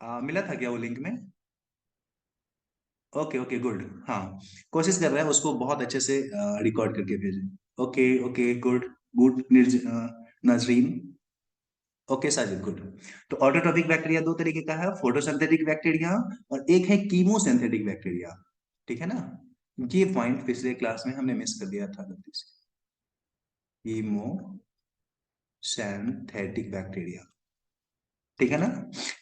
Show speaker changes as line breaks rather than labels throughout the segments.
मिला था क्या वो लिंक में? Okay okay good. हाँ, कोशिश कर रहे हैं उसको बहुत अच्छे से रिकॉर्ड करके भेजें। Okay okay good. गुड नाजरीन। Okay Sajid good. तो ऑटोट्रोपिक बैक्टीरिया दो तरीके का है, फोटोसिंथेटिक बैक्टीरिया और एक है कीमोसिंथेटिक बैक्टीरिया। ठीक है ना? ये पॉइंट पिछले क्लास में हमने मिस कर दिया था गलती से। Chemosynthetic bacteria. ठीक है ना?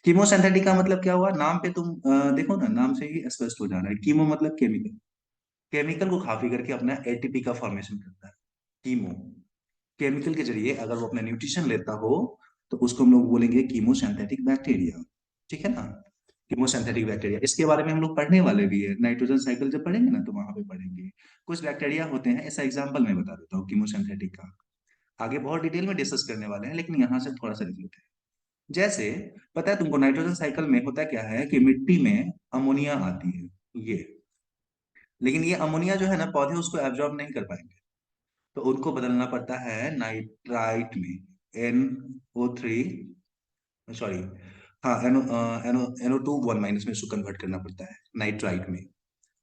कीमोसिंथेटिक का मतलब क्या हुआ, नाम पे तुम देखो ना, नाम से ही स्पष्ट हो जा रहा है। कीमो मतलब केमिकल, केमिकल को कॉपी करके अपना एटीपी का फॉर्मेशन करता है। कीमो, केमिकल के जरिए अगर वो अपना न्यूट्रिशन लेता हो तो उसको हम लोग बोलेंगे कीमोसिंथेटिक बैक्टीरिया। ठीक है ना? कीमोसिंथेटिक बैक्टीरिया, इसके बारे में हम लोग पढ़ने वाले भी है, नाइट्रोजन साइकिल जब पढ़ेंगे ना तो वहां पे पढ़ेंगे। कुछ बैक्टीरिया होते हैं, ऐसा एग्जांपल मैं बता देता हूँ कीमोसिंथेटिक का। आगे बहुत डिटेल में डिस्कस करने वाले हैं, लेकिन यहाँ से थोड़ा सा लिख लेते हैं। जैसे, पता है तुमको नाइट्रोजन साइकिल में होता क्या है कि मिट्टी में अमोनिया आती है, ये, लेकिन ये अमोनिया जो है ना, पौधे उसको एब्जॉर्ब नहीं कर पाएंगे, तो उनको बदलना पड़ता है नाइट्राइट में। NO3, सॉरी, हाँ, NO2 1- में इसको कन्वर्ट करना पड़ता है नाइट्राइट में।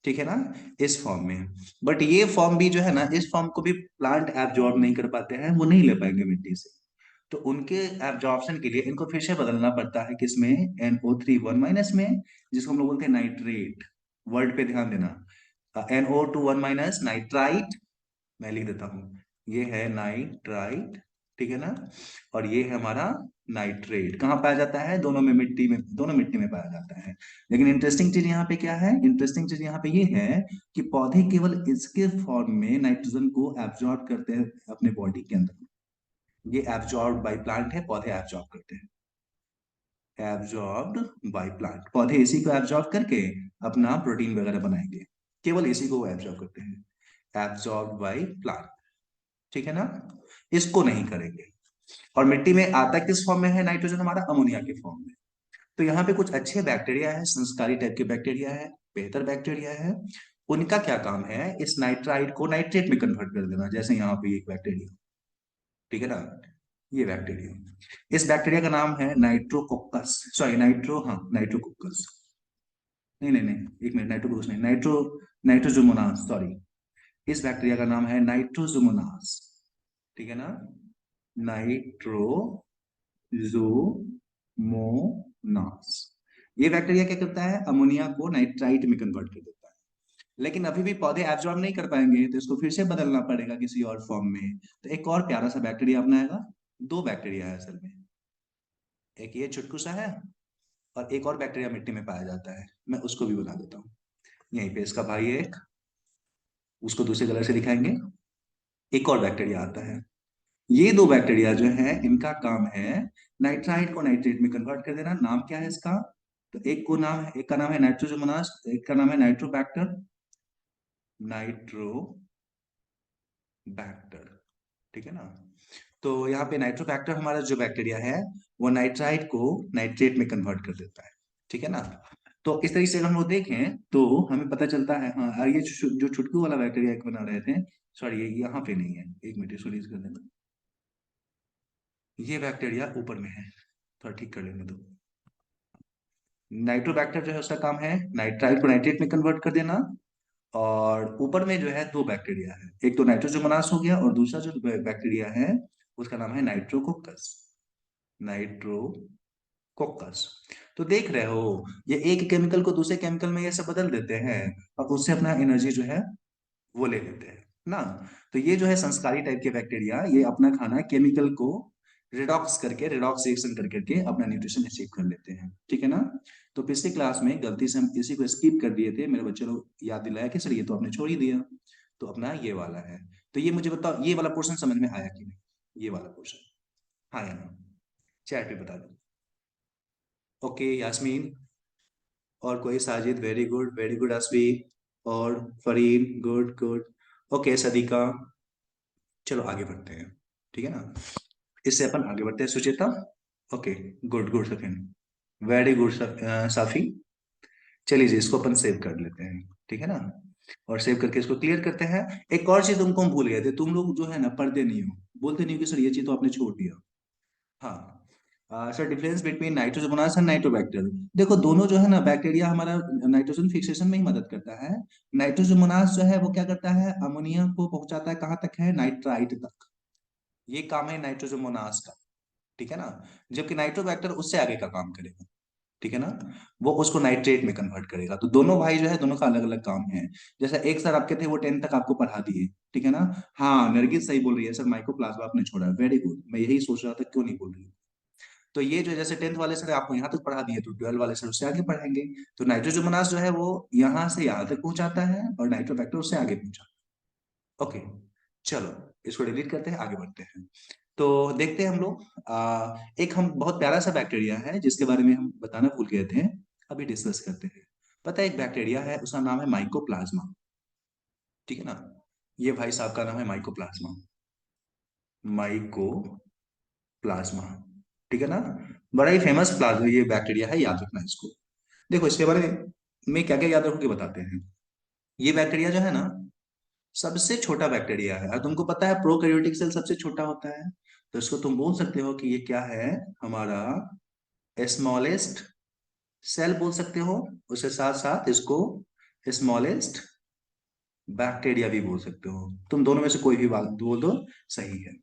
ठीक है ना? इस फॉर्म में। बट ये फॉर्म भी जो है ना, इस फॉर्म को भी प्लांट एब्जॉर्ब नहीं कर पाते हैं, वो नहीं ले पाएंगे मिट्टी से। तो उनके एब्जॉर्प्शन के लिए इनको फिर से बदलना पड़ता है, किसमें? NO3 1- में, जिसको हम लोग बोलते हैं नाइट्रेट। वर्ड पे ध्यान देना। NO2 1- नाइट्राइट, मैं लिख देता हूँ, ये है नाइट्राइट। ठीक है ना? और ये है हमारा नाइट्रेट। कहाँ पाया जाता है? दोनों में, मिट्टी में, दोनों मिट्टी में पाया जाता है। लेकिन इंटरेस्टिंग चीज यहाँ पे क्या है? इंटरेस्टिंग चीज यहाँ पे ये है कि पौधे केवल इसके फॉर्म में नाइट्रोजन को एब्जॉर्ब करते हैं अपने बॉडी के अंदर। ये एब्जॉर्ब बाय प्लांट है, पौधे एब्जॉर्ब करते हैं। एब्जॉर्ब्ड बाय प्लांट, पौधे इसी को एब्जॉर्ब करके अपना प्रोटीन वगैरह बनाएंगे। केवल इसी को वो एब्जॉर्ब करते हैं, एब्जॉर्ब बाय प्लांट। ठीक है ना? इसको नहीं करेंगे। और मिट्टी में आता किस फॉर्म में है नाइट्रोजन? हमारा अमोनिया के फॉर्म में। तो यहाँ पे कुछ अच्छे बैक्टीरिया है, संस्कारी टाइप के बैक्टीरिया है, बेहतर बैक्टीरिया है। उनका क्या काम है? इस नाइट्राइट को नाइट्रेट में कन्वर्ट कर देना, जैसे यहाँ पे एक बैक्टीरिया। ठीक है ना? ये बैक्टीरिया, इस बैक्टीरिया का नाम है नाइट्रोकोकस, सॉरी नाइट्रो, हाँ नाइट्रोकोकस। नहीं नहीं नहीं, एक मिनट, नाइट्रोकोकस नहीं, नाइट्रोजोमोनास, सॉरी। इस बैक्टीरिया का नाम है नाइट्रोजोमोनास। ठीक है ना? नाइट्रोजोमोनास। ये बैक्टीरिया क्या करता है? अमोनिया को नाइट्राइट में कन्वर्ट कर देता है। लेकिन अभी भी पौधे एब्जॉर्ब नहीं कर पाएंगे, तो इसको फिर से बदलना पड़ेगा किसी और फॉर्म में। तो एक और प्यारा सा बैक्टीरिया अपनाएगा। दो बैक्टीरिया है असल में, एक ये चुटकू सा है, और एक और बैक्टीरिया मिट्टी में पाया जाता है, मैं उसको भी बता देता हूँ। यहीं पे इसका भाई है एक, उसको दूसरे कलर से दिखाएंगे। एक और बैक्टीरिया आता है। ये दो बैक्टीरिया जो है, इनका काम है नाइट्राइट को नाइट्रेट में कन्वर्ट कर देना। नाम क्या है इसका? तो एक को नाम है, एक का नाम है नाइट्रोजोमोनास, एक का नाम है नाइट्रोबैक्टर। नाइट्रोबैक्टर। ठीक है ना? तो यहाँ पे नाइट्रोबैक्टर हमारा जो बैक्टीरिया है, वो नाइट्राइट को नाइट्रेट में कन्वर्ट कर देता है। ठीक है ना? तो इस तरीके से अगर हम लोग देखें तो हमें पता चलता है। हाँ, और ये जो छुटकू वाला बैक्टीरिया एक बना रहे थे, सॉरी ये यहाँ पे नहीं है, एक मिनट इसको रीड कर देना। ये बैक्टीरिया ऊपर में है, थोड़ा ठीक कर लेने दो। नाइट्रोबैक्टर जो है उसका काम है नाइट्राइट को नाइट्रेट में कन्वर्ट कर देना। और ऊपर में जो है दो बैक्टीरिया है, एक तो नाइट्रोजोमोनास हो गया, और दूसरा जो बैक्टीरिया है उसका नाम है नाइट्रोकोकस। नाइट्रोकोकस। तो देख रहे हो, ये एक केमिकल को दूसरे केमिकल में ये सब बदल देते हैं, और उससे अपना एनर्जी जो है वो ले लेते हैं ना। तो ये जो है संस्कारी टाइप के बैक्टीरिया, ये अपना खाना केमिकल को रिडॉक्स करके, रिडॉक्स रिएक्शन कर करके अपना न्यूट्रिशन अचीव कर लेते हैं। ठीक है ना? तो पिछली क्लास में गलती से हम इसी को स्किप कर दिए थे, मेरे बच्चे लोग याद दिलाया कि सर ये तो आपने छोड़ ही दिया। तो अपना ये वाला है। तो ये मुझे बताओ, ये वाला पोर्शन समझ में आया कि नहीं? ये वाला पोर्शन, हाँ या ना? चैट पे बता दो। ओके यास्मीन, और कोई? Sajid very good, very good Asvi, और Fareen good good. Okay Sadika, चलो आगे बढ़ते हैं। ठीक है ना? इससे अपन आगे बढ़ते हैं। Sucheta, okay, good good Safeen, very good Safi. चलिए जी, इसको अपन सेव कर लेते हैं। ठीक है ना? और सेव करके इसको क्लियर करते हैं। एक और चीज तुमको हम भूल गए थे, तुम लोग जो है ना पढ़ते नहीं हो, बोलते नहीं हो कि सर ये चीज तो आपने छोड़ दिया। हाँ, sir difference between nitrosomonas and nitrobacter, देखो दोनों जो है ना बैक्टीरिया हमारा नाइट्रोजन फिक्सेशन में ही मदद करता है। नाइट्रोजोमोनास जो है वो क्या करता है, अमोनिया को पहुंचाता है कहाँ तक है, नाइट्राइट तक। ये काम है नाइट्रोजोमोनास का, ठीक है ना। जबकि नाइट्रोबैक्टर उससे आगे का काम करेगा, ठीक है ना। वो उसको नाइट्रेट में कन्वर्ट करेगा। तो दोनों भाई जो है दोनों का अलग अलग काम है। जैसा एक सर आपके थे वो 10 तक आपको पढ़ा दिए, ठीक है ना। हाँ नरगिस सही बोल रही है सर, माइकोप्लाज्मा आपने छोड़ा, वेरी गुड, मैं यही सोच रहा था क्यों नहीं बोल रही। तो ये जो जैसे 10th वाले सर आपको यहाँ तक पढ़ा दिए, तो 12 वाले सर उससे आगे पढ़ाएंगे। तो नाइट्रोजोमोनास जो है वो यहाँ से यहाँ तक पहुंचाता है, और नाइट्रोबैक्टर उससे आगे पहुंचाता है। ओके, चलो इसको डिलीट करते हैं, आगे बढ़ते हैं। तो देखते हैं हम लोग, एक हम बहुत प्यारा सा बैक्टीरिया है जिसके बारे में हम बताना भूल गए थे, अभी डिस्कस करते हैं। पता है एक बैक्टीरिया है, उसका नाम है माइकोप्लाज्मा, ठीक है ना। ये भाई साहब का नाम है माइकोप्लाज्मा, माइकोप्लाज्मा, ठीक है ना। बड़ा ही फेमस प्लाज्मा ये बैक्टीरिया है, याद रखना इसको। देखो इसके बारे में क्या क्या याद रखोगे बताते हैं। ये बैक्टीरिया जो है ना सबसे छोटा बैक्टीरिया है, और तुमको पता है प्रोकैरियोटिक सेल सबसे छोटा होता है। तो इसको तुम बोल सकते हो कि ये क्या है, हमारा स्मॉलेस्ट सेल बोल सकते हो। उसके साथ साथ इसको स्मॉलेस्ट बैक्टीरिया भी बोल सकते हो। तुम दोनों में से कोई भी बात बोल दो, सही है।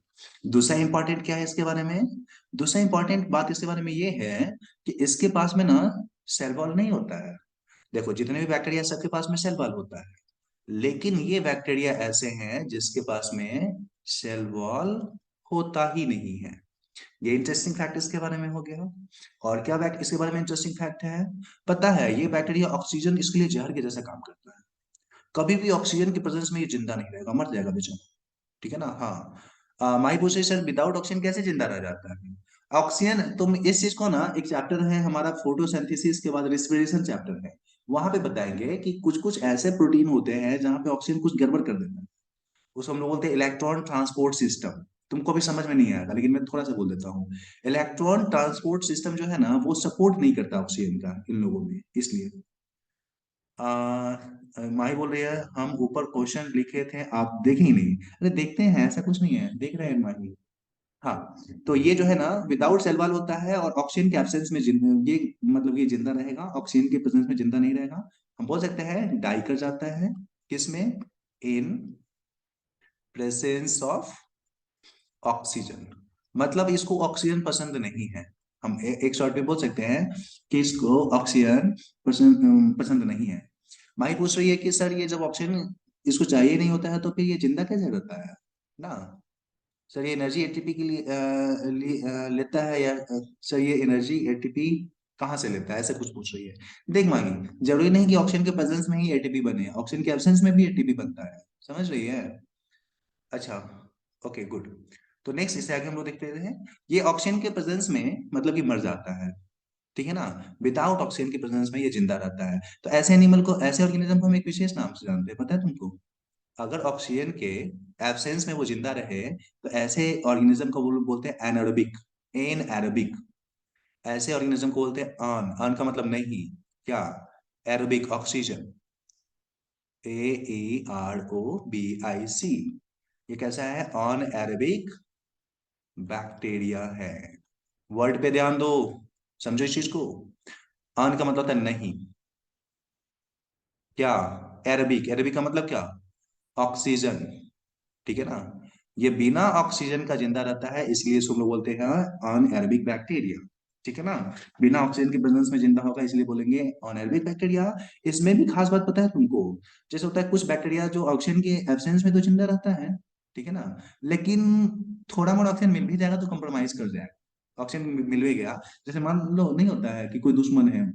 दूसरा इंपॉर्टेंट क्या है इसके बारे में, दूसरा इंपॉर्टेंट बात इसके बारे में ये है कि इसके पास में ना सेल वॉल नहीं होता है। देखो जितने भी बैक्टीरिया सबके पास में सेल वॉल होता है, लेकिन ये बैक्टीरिया ऐसे हैं जिसके पास में सेल वॉल होता ही नहीं है। ये इंटरेस्टिंग फैक्ट इसके बारे में हो गया। और क्या फैक्ट इसके बारे में इंटरेस्टिंग फैक्ट है, पता है ये बैक्टीरिया ऑक्सीजन इसके लिए जहर के जैसा काम करता है। कभी भी ऑक्सीजन की प्रेजेंस में ये जिंदा नहीं रहेगा, मर जाएगा बेचारा, ठीक है ना। हाँ, माई पूछे सर विदाउट ऑक्सीजन कैसे जिंदा रह जाता है। ऑक्सीजन, तुम इस चीज को ना, एक चैप्टर है हमारा फोटोसिंथेसिस के बाद रेस्पिरेशन चैप्टर है, वहां पे बताएंगे कि कुछ कुछ ऐसे प्रोटीन होते हैं जहां पे ऑक्सीजन कुछ गड़बड़ कर देता है। उसको हम लोग बोलते हैं इलेक्ट्रॉन ट्रांसपोर्ट सिस्टम। तुमको भी समझ में नहीं आएगा लेकिन मैं थोड़ा सा बोल देता हूँ। इलेक्ट्रॉन ट्रांसपोर्ट सिस्टम जो है ना वो सपोर्ट नहीं करता ऑक्सीजन का इन लोगों में, इसलिए। माही बोल रही है हम ऊपर क्वेश्चन लिखे थे आप देखे ही नहीं। अरे देखते हैं, ऐसा कुछ नहीं है, देख रहे हैं माही। हाँ, तो ये जो है ना विदाउट सेल वॉल होता है, और ऑक्सीजन के एब्सेंस में ये मतलब ये जिंदा रहेगा, ऑक्सीजन के प्रेजेंस में जिंदा नहीं रहेगा। हम बोल सकते हैं डाई कर जाता है, किसमें, इन प्रेजेंस ऑफ ऑक्सीजन। मतलब इसको ऑक्सीजन पसंद नहीं है। हम एक शॉर्ट में बोल सकते हैं कि इसको ऑक्सीजन पसंद नहीं है। माही पूछ रही है कि सर ये जब ऑक्सीजन इसको चाहिए नहीं होता है तो फिर ये जिंदा कैसे रहता है ना। सर ये एनर्जी एटीपी के लिए लेता है, या सर ये एनर्जी एटीपी कहाँ से लेता है, ऐसा कुछ पूछ रही है। देख माही, जरूरी नहीं कि ऑक्सीजन के प्रेजेंस में ही एटीपी बने, ऑक्सीजन के एब्सेंस में भी एटीपी बनता है, समझ रही है। अच्छा, ओके गुड। तो नेक्स्ट इससे आगे हम लोग देखते हैं, ये ऑक्सीजन के प्रेजेंस में मतलब कि मर जाता है, ठीक है ना। विदाउट ऑक्सीजन के प्रेजेंस में ये जिंदा रहता है। तो ऐसे एनिमल को, ऐसे ऑर्गेनिज्म को हम एक विशेष नाम से जानते हैं, पता है तुमको। अगर ऑक्सीजन के एब्सेंस में वो जिंदा रहे तो ऐसे ऑर्गेनिज्म को वो लोग बोलते हैं एनारोबिक, एन एरोबिक। ऐसे ऑर्गेनिज्म को बोलते हैं अन, अन का मतलब नहीं, क्या, एरोबिक ऑक्सीजन, AEROBIC। ये कैसा है, ऑन एरोबिक बैक्टीरिया है। वर्ड पे ध्यान दो, समझो इस चीज को। अन का मतलब होता है नहीं, क्या, एरोबिक, एरोबिक का मतलब क्या, ऑक्सीजन, ठीक है ना। ये बिना ऑक्सीजन का जिंदा रहता है, इसलिए इसको हम लोग बोलते हैं अन एरोबिक बैक्टीरिया, ठीक है ना। बिना ऑक्सीजन के प्रेजेंस में जिंदा होगा इसलिए बोलेंगे अन एरोबिक बैक्टीरिया। इसमें भी खास बात पता है तुमको, जैसे होता है कुछ बैक्टीरिया जो ऑक्सीजन के एब्सेंस में तो जिंदा रहता है, ठीक है ना, लेकिन थोड़ा मोड़ा ऑक्सीजन मिल भी जाएगा तो कंप्रोमाइज कर जाएगा। ऑक्सीजन मिल भी गया, जैसे मान लो नहीं होता है कि कोई दुश्मन है,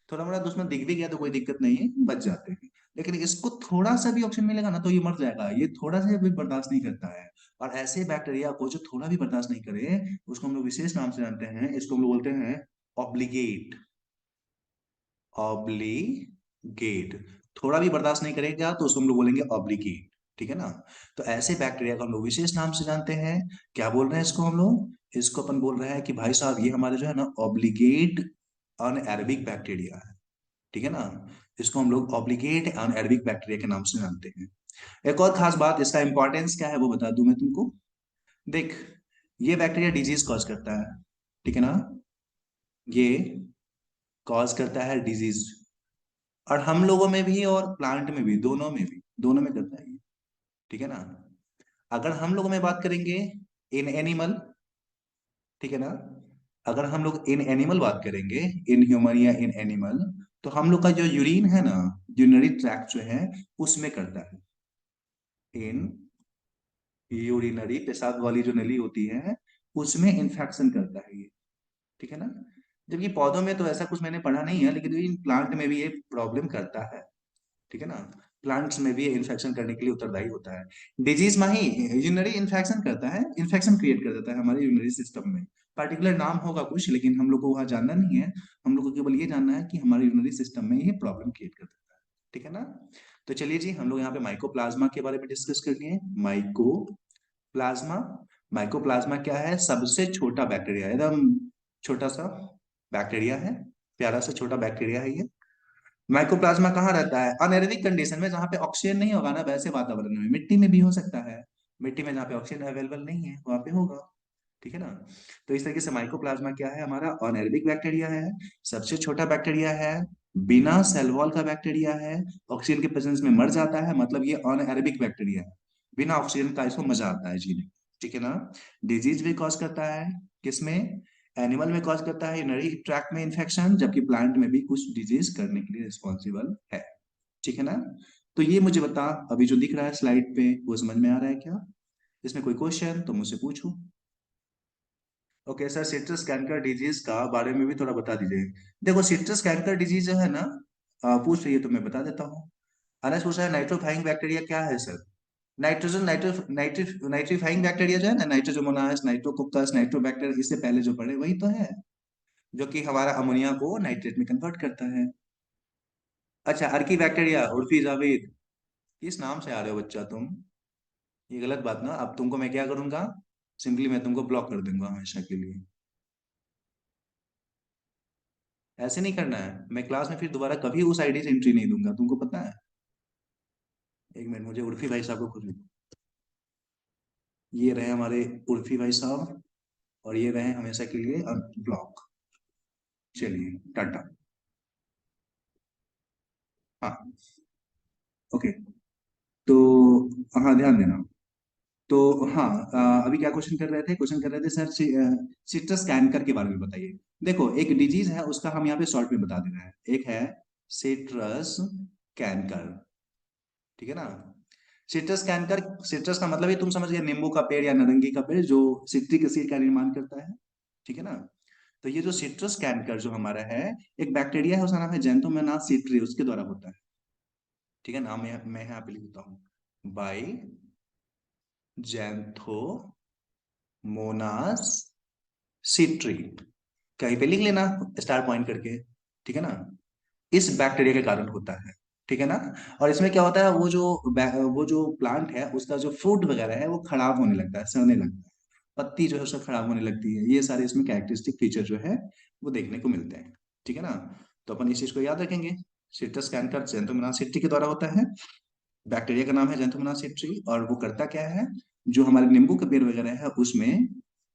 थोड़ा मोड़ा दुश्मन दिख भी गया तो कोई दिक्कत नहीं है, बच जाते हैं। लेकिन इसको थोड़ा सा भी ऑक्सीजन मिलेगा ना तो ये मर जाएगा, ये थोड़ा सा भी बर्दाश्त नहीं करता है। और ऐसे बैक्टीरिया को जो थोड़ा भी बर्दाश्त नहीं करे, उसको हम लोग विशेष नाम से जानते हैं, इसको हम लोग बोलते हैं ऑब्लिगेट, ऑब्लिगेट। थोड़ा भी बर्दाश्त नहीं करेगा तो उसको हम लोग बोलेंगे ऑब्लिगेट, ठीक है ना। तो ऐसे बैक्टीरिया को हम लोग विशेष नाम से जानते हैं। क्या बोल रहे हैं इसको हम लोग, इसको अपन बोल रहे हैं कि भाई साहब ये हमारे जो है ना ऑब्लिगेट अनएरोबिक बैक्टीरिया है, ठीक है ना। इसको हम लोग ऑब्लिगेट अनएरोबिक बैक्टीरिया के नाम से जानते हैं। एक और खास बात, इसका इंपॉर्टेंस क्या है वो बता दूं मैं तुमको। देख, ये बैक्टीरिया डिजीज कॉज करता है, ठीक है ना। ये कॉज करता है डिजीज, और हम लोगों में भी और प्लांट में भी, दोनों में करता है ये। ठीक है ना। अगर हम लोगों में बात करेंगे, इन एनिमल, ठीक है ना, अगर हम लोग इन एनिमल बात करेंगे, इन ह्यूमन या इन एनिमल, तो हम लोग का जो यूरिन है ना, यूरिनरी ट्रैक्ट जो है, उसमें करता है। इन यूरिनरी, पेशाब वाली जो नली होती है, उसमें इन्फेक्शन करता है ये। ठीक है ना। जबकि पौधों में तो ऐसा कुछ मैंने पढ़ा नहीं है, लेकिन इन प्लांट में भी ये प्रॉब्लम करता है। ठीक है ना। प्लांट्स में भी ये इन्फेक्शन करने के लिए उत्तरदायी होता है। डिजीज माही यूरिनरी इन्फेक्शन करता है, इन्फेक्शन क्रिएट कर देता है हमारे यूरिनरी सिस्टम में। पर्टिकुलर नाम होगा कुछ, लेकिन हम लोग को वहां जानना नहीं है। हम लोग को केवल ये जानना है कि हमारे यूरिनरी सिस्टम में ये प्रॉब्लम क्रिएट कर देता है। ठीक है ना। तो चलिए जी, हम लोग यहाँ पे माइकोप्लाज्मा के बारे में डिस्कस कर लिए। माइकोप्लाज्मा, माइकोप्लाज्मा क्या है? सबसे छोटा बैक्टीरिया, एकदम छोटा सा बैक्टीरिया है, प्यारा सा छोटा बैक्टीरिया है ये। माइकोप्लाज्मा कहाँ रहता है? अनएरोबिक कंडीशन में, जहाँ पे ऑक्सीजन नहीं होगा ना, वैसे वातावरण में, मिट्टी में भी हो सकता है। मिट्टी में जहाँ पे ऑक्सीजन अवेलेबल नहीं है वहां पे होगा। ठीक है ना। तो इस तरीके से माइकोप्लाज्मा क्या है? हमारा अनएरोबिक बैक्टीरिया है, सबसे छोटा बैक्टीरिया है, बिना सेल वॉल का बैक्टीरिया है, ऑक्सीजन के प्रेजेंस में मर जाता है, मतलब ये अनएरोबिक बैक्टीरिया है, बिना ऑक्सीजन का इसको मजा आता है जीने। ठीक है ना। डिजीज भी कॉज करता है, किसमें? एनिमल में कॉज करता है यूरिनरी ट्रैक्ट में इन्फेक्शन, जबकि प्लांट में भी कुछ डिजीज करने के लिए रिस्पॉन्सिबल है। ठीक है ना। तो ये मुझे बता, अभी जो दिख रहा है स्लाइड पे, वो समझ में आ रहा है क्या? इसमें कोई क्वेश्चन तो मुझसे पूछो। Okay sir, citrus canker disease का बारे में भी थोड़ा बता दीजिए। देखो, सिट्रस कैंकर डिजीज जो है ना, पूछ रही है तो मैं बता देता हूँ। अनस पूछा है नाइट्रोफाइंग बैक्टीरिया क्या है sir? Nitrogen nitro nitri nitrifying bacteria जो है ना, नाइट्रोजोमोनास, नाइट्रोकोकस, नाइट्रोबैक्टर, इससे पहले जो पढ़े वही तो है, जो कि हमारा अमोनिया को नाइट्रेट में कन्वर्ट करता है। अच्छा, अर्की बैक्टीरिया, उर्फी जावेद, किस नाम से आ रहे हो बच्चा तुम? ये गलत बात ना, अब तुमको मैं क्या करूंगा? सिंपली मैं तुमको ब्लॉक कर दूंगा हमेशा के लिए। ऐसे नहीं करना है, मैं क्लास में फिर दोबारा कभी उस आईडी से एंट्री नहीं दूंगा, तुमको पता है। एक मिनट, मुझे उर्फी भाई साहब को खुद, ये रहे हमारे उर्फी भाई साहब, और ये रहे हमेशा के लिए ब्लॉक। चलिए टाटा। हाँ। ओके। तो हाँ, ध्यान देना। तो हाँ, अभी क्या क्वेश्चन कर रहे थे? क्वेश्चन कर रहे थे सर, सिट्रस कैंकर के बारे में बताइए। देखो, एक डिजीज है, उसका हम यहाँ पे शॉर्ट में बता दे रहे हैं। एक है सिट्रस कैंकर। ठीक है ना। सिट्रस कैंकर, सिट्रस का मतलब ही तुम समझ गए, नींबू का पेड़ या नारंगी का पेड़ जो सिट्रिक एसिड का निर्माण करता है। ठीक है ना। तो ये जो सिट्रस कैंकर जो हमारा है, एक बैक्टीरिया है, उसका नाम है जेंथोमोनास सिट्री, उसके द्वारा होता है। ठीक है। नाम मैं यहाँ पे लिखता हूँ, बाई जेंथोमोनास सिट्री, कहीं पे लिख लेना स्टार पॉइंट करके। ठीक है ना। इस बैक्टीरिया के कारण होता है। ठीक है ना। और इसमें क्या होता है, वो जो प्लांट है, उसका जो फ्रूट वगैरह है, वो खराब होने लगता है, सड़ने लगता है, पत्ती जो है उसका खराब होने लगती है। ये सारे इसमें कैरेक्टरिस्टिक फीचर जो है, वो देखने को मिलते हैं। ठीक है ना। तो अपन इस चीज को याद रखेंगे। सिट्रस कैंकर जेंथोमोनास सिट्री के द्वारा होता है। बैक्टीरिया का नाम है जेंथोमोनास सिट्री, और वो करता क्या है? जो हमारे नींबू के पेड़ वगैरह है, उसमें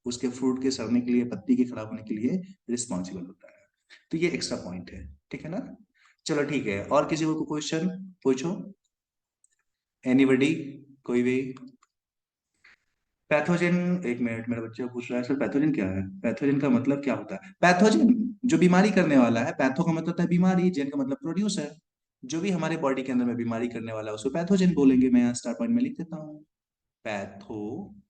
उसके फ्रूट के सड़ने के लिए, पत्ती के खराब होने के लिए रिस्पॉन्सिबल होता है। तो ये एक्स्ट्रा पॉइंट है। ठीक है ना। चलो ठीक है, और किसी को क्वेश्चन पूछो, एनीबडी, कोई भी। पैथोजन, एक मिनट, मेरा बच्चा पूछ रहा है सर पैथोजन क्या है? पैथोजन का मतलब क्या होता है? पैथोजन जो बीमारी करने वाला है, पैथो का मतलब होता है बीमारी, जेन का मतलब प्रोड्यूसर। जो भी हमारे बॉडी के अंदर में बीमारी करने वाला है, उसको पैथोजन बोलेंगे। मैं यहाँ स्टार पॉइंट में लिख देता हूँ, पैथोजेन।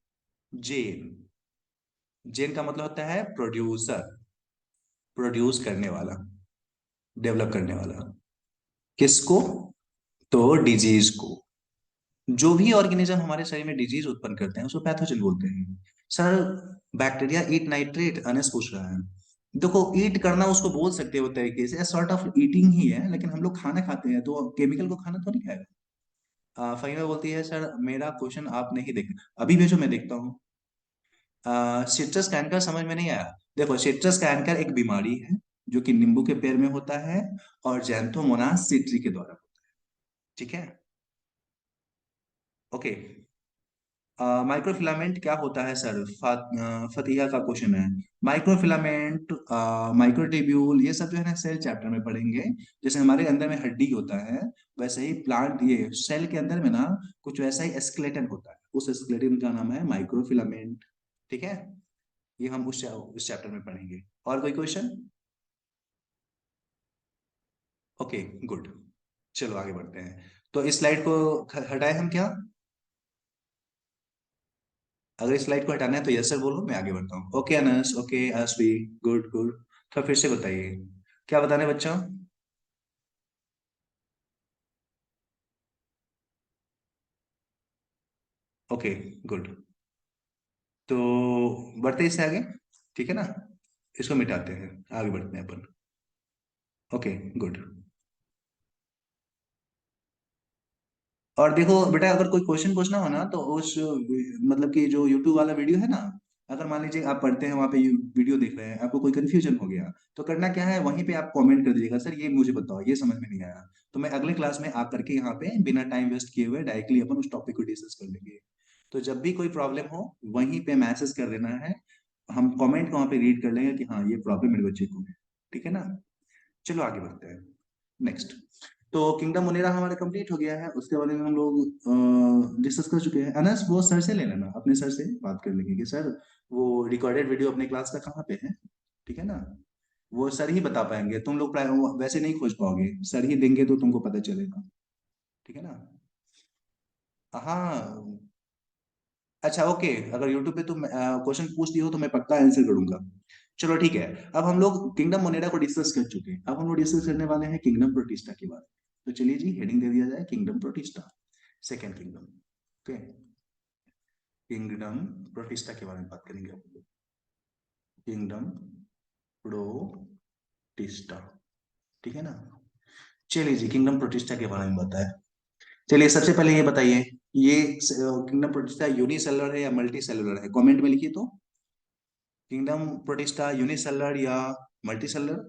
जेन का मतलब होता है प्रोड्यूसर, प्रोड्यूस करने वाला, डेवलप करने वाला। किसको? तो डिजीज को। जो भी ऑर्गेनिज्म हमारे शरीर में डिजीज उत्पन्न करते हैं, उसको पैथोजन बोलते हैं। सर, बैक्टीरिया ईट नाइट्रेट, अनस पूछ रहा है। देखो, ईट करना उसको बोल सकते हो तरीके से, सॉर्ट ऑफ ईटिंग ही है, लेकिन हम लोग खाना खाते हैं तो केमिकल को खाना तो नहीं खाएगा। फहीमा बोलती है सर मेरा क्वेश्चन आप नहीं देख, अभी भेजो मैं देखता हूँ। सिट्रस कैंकर समझ में नहीं आया। देखो, सिट्रस कैंकर एक बीमारी है, जो कि नींबू के पेड़ में होता है, और जैंथोमोनास सिट्री के द्वारा। ठीक है। ओके। माइक्रोफिलामेंट क्या होता है सर? फतिया का क्वेश्चन है। माइक्रोफिलामेंट, माइक्रोट्यूब्यूल, ये सब जो है ना सेल चैप्टर में पढ़ेंगे। जैसे हमारे अंदर में हड्डी होता है, वैसे ही प्लांट, ये सेल के अंदर में ना कुछ वैसा ही स्केलेटन होता है, उस स्केलेटन का नाम है माइक्रोफिलामेंट। ठीक है, ये हम उस चैप्टर में पढ़ेंगे। और कोई क्वेश्चन? Okay, good. चलो आगे बढ़ते हैं। तो इस स्लाइड को हटाए हम क्या? अगर इस स्लाइड को हटाना है तो यस सर बोलो, मैं आगे बढ़ता हूँ। Okay Anas, okay Asvi, good good. तो फिर से बताइए, क्या बताने बच्चों? Okay, good. तो बढ़ते हैं इससे आगे, ठीक है ना? इसको मिटाते हैं, आगे बढ़ते हैं अपन। Okay, good. और देखो बेटा, अगर कोई क्वेश्चन पूछना हो ना तो उस मतलब कि जो यूट्यूब वाला वीडियो है ना, अगर मान लीजिए आप पढ़ते हैं वहां पे वीडियो देख रहे हैं, आपको कोई कंफ्यूजन हो गया, तो करना क्या है, वहीं पे आप कमेंट कर दीजिएगा, सर ये मुझे बताओ, ये समझ में नहीं आया। तो मैं अगले क्लास में आकर के यहाँ पे बिना टाइम वेस्ट किए हुए डायरेक्टली अपन उस टॉपिक को डिस्कस कर लेंगे। तो जब भी कोई प्रॉब्लम हो, वहीं पे मैसेज कर देना है, हम कमेंट को वहां पे रीड कर लेंगे कि हाँ ये प्रॉब्लम मेरे बच्चे को है। ठीक है ना? चलो आगे बढ़ते हैं। नेक्स्ट, तो किंगडम मुनेरा हमारा कंप्लीट हो गया है, उसके बारे में हम लोग डिस्कस कर चुके हैं। अनस वो सर से ले लेना, अपने सर से बात कर लेंगे कि सर वो रिकॉर्डेड वीडियो अपने क्लास का कहाँ पे है। ठीक है ना? वो सर ही बता पाएंगे, तुम लोग वैसे नहीं खोज पाओगे, सर ही देंगे तो तुमको पता चलेगा। ठीक है ना? हाँ। अच्छा ओके, अगर यूट्यूब पे तुम क्वेश्चन पूछ दी हो तो मैं पक्का आंसर करूंगा। चलो ठीक है। अब हम लोग किंगडम मोनेरा को डिस्कस कर चुके हैं, अब हम लोग डिस्कस करने वाले हैं किंगडम प्रोटिस्टा के बारे में। तो चलिए जी, हेडिंग दे दिया जाए, kingdom protista, second kingdom. Okay, kingdom protista के बारे में बात करेंगे हम लोग। किंगडम प्रोटिस्टा, ठीक है ना? चलिए जी, किंगडम प्रोटिस्टा के बारे में बताएं। चलिए सबसे पहले ये बताइए, ये किंगडम प्रोटिस्टा यूनिसेलुलर है या मल्टी सेलुलर है? कमेंट में लिखिए तो। किंगडम प्रोटिस्टा यूनिसेलुलर या मल्टी सेलुलर?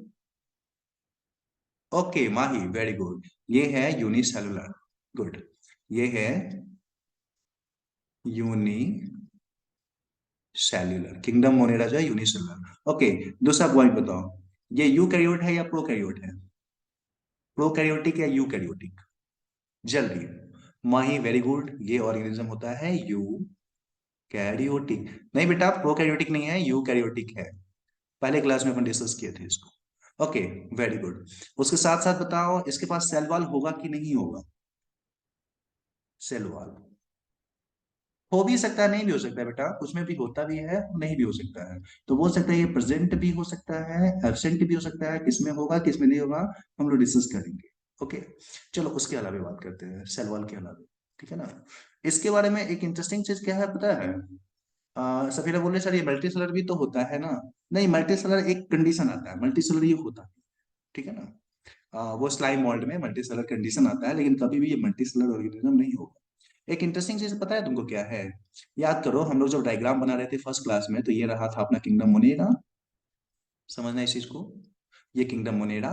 ओके माही, वेरी गुड। ये है यूनिसेलुलर। गुड। ये है यूनिसेल्युलर, किंगडम मोनेरा जो है यूनिसेलुलर। ओके, दूसरा पॉइंट बताओ, ये यूकैरियोट है या प्रोकैरियोट है? प्रोकैरियोटिक या यूकैरियोटिक? जल्दी। माही, वेरी गुड, ये ऑर्गेनिज्म होता है यू कैरियोटिक। नहीं बेटा, प्रोकैरियोटिक नहीं है, यूकैरियोटिक है। पहले क्लास में अपन डिस्कस किए थे इसको। Okay, very good. उसके साथ साथ बताओ, इसके पास सेल वॉल होगा कि नहीं होगा? सेल वॉल हो भी सकता है, नहीं भी हो सकता है बेटा, उसमें भी होता भी है, नहीं भी हो सकता है। तो बोल सकते हैं ये प्रेजेंट भी हो सकता है, एब्सेंट भी हो सकता है, किसमें होगा किसमें नहीं होगा, हम लोग डिस्कस करेंगे। ओके, चलो उसके अलावा बात करते हैं, सेल वॉल के अलावा। ठीक है ना? इसके बारे में एक इंटरेस्टिंग चीज क्या है पता है? सफीरा बोल रहे सर ये मल्टी सेलर भी तो होता है ना। नहीं, मल्टी सेलर एक कंडीशन आता है, मल्टी सेलर ये होता है। ठीक है ना? वो स्लाइम मोल्ड में मल्टी सेलर कंडीशन आता है, लेकिन कभी भी ये मल्टी सेलर ऑर्गेनिज्म नहीं होगा। एक इंटरेस्टिंग चीज पता है तुमको क्या है? याद करो, हम लोग जब डायग्राम बना रहे थे फर्स्ट क्लास में, तो ये रहा था अपना किंगडम मोनेरा। समझना इस चीज को, ये किंगडम मोनेरा।